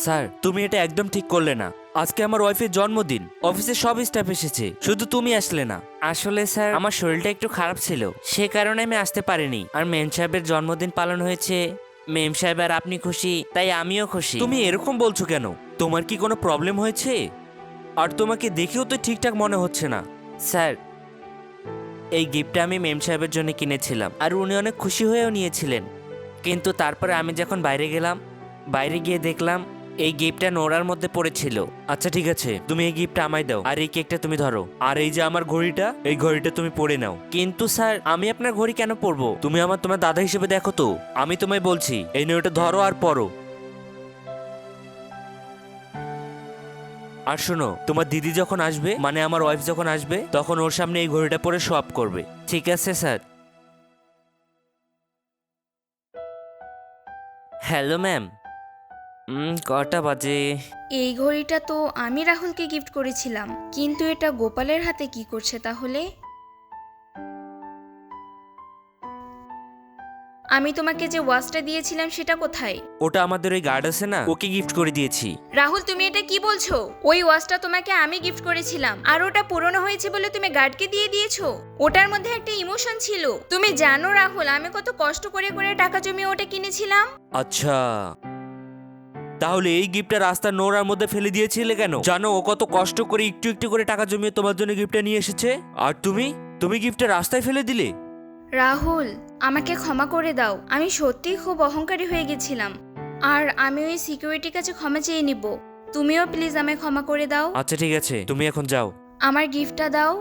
Sir তুমি এটা একদম ঠিক করলে না। আজকে আমার ওয়াইফের জন্মদিন, অফিসের সব স্টাফ এসেছে, শুধু তুমি আসলে না। আসলে স্যার আমার শরীরটা একটু খারাপ ছিল, সে কারণে আমি আসতে পারিনি। আর মেম সাহেবের জন্মদিন পালন হয়েছে, মেম সাহেব আর আপনি খুশি, তাই আমিও খুশি। তুমি এরকম বলছো কেন? তোমার কি কোনো প্রবলেম হয়েছে? আর তোমাকে দেখেও তো ঠিকঠাক মনে হচ্ছে না। স্যার এই গিফটটা আমি মেম সাহেবের জন্য কিনেছিলাম, আর উনি অনেক খুশি হয়েও নিয়েছিলেন। কিন্তু তারপরে আমি যখন বাইরে গেলাম, বাইরে গিয়ে দেখলাম এই গিফটটা নোড়ার মধ্যে পড়েছিল। আচ্ছা ঠিক আছে, তুমি এই গিফটটা আমায় দাও, আর এই কেকটা তুমি ধরো, আর এই যে আমার ঘড়িটা, এই ঘড়িটা তুমি পরে নাও। কিন্তু স্যার আমি আপনার ঘড়ি কেন পরবো? তুমি তোমার দাদা হিসেবে দেখো তো। আমি তোমায় বলছি, এই নিয়ে ওটা ধরো আর পরো। আর শোনো, তোমার দিদি যখন আসবে, মানে আমার ওয়াইফ যখন আসবে, তখন ওর সামনে এই ঘড়িটা পরে শো আপ করবে। ঠিক আছে স্যার? Hello ma'am. কটা বাজে? এই ঘড়িটা তো আমি রাহুলকে গিফট করেছিলাম, কিন্তু এটা গোপালের হাতে কি করছে তাহলে? আমি তোমাকে যে ওয়াচটা দিয়েছিলাম সেটা কোথায়? ওটা আমাদের ওই গার্ড আছে না, ওকে গিফট করে দিয়েছি। রাহুল, তুমি এটা কি বলছো? ওই ওয়াচটা তোমাকে আমি গিফট করেছিলাম, আর ওটা পুরনো হয়েছে বলে তুমি গার্ডকে দিয়ে দিয়েছো। ওটার মধ্যে একটা ইমোশন ছিল। তুমি জানো রাহুল, আমি কত কষ্ট করে করে টাকা জমিয়ে ওটা কিনেছিলাম। আচ্ছা, তাহলে এই গিফটটা রাস্তার নোংরার মধ্যে ফেলে দিয়েছিলে কেন? জানো ও কত কষ্ট করে একটু একটু করে টাকা জমিয়ে তোমার জন্য গিফটটা নিয়ে এসেছে, আর তুমি তুমি গিফটটা রাস্তায় ফেলে দিলে। রাহুল, আমাকে ক্ষমা করে দাও। আমি সত্যিই খুব অহংকারী হয়ে গেছিলাম, আর আমি ওই সিকিউরিটির কাছে ক্ষমা চেয়ে নিব। তুমিও প্লিজ আমায় ক্ষমা করে দাও। আচ্ছা ঠিক আছে, তুমি এখন যাও। আমার গিফটটা দাও।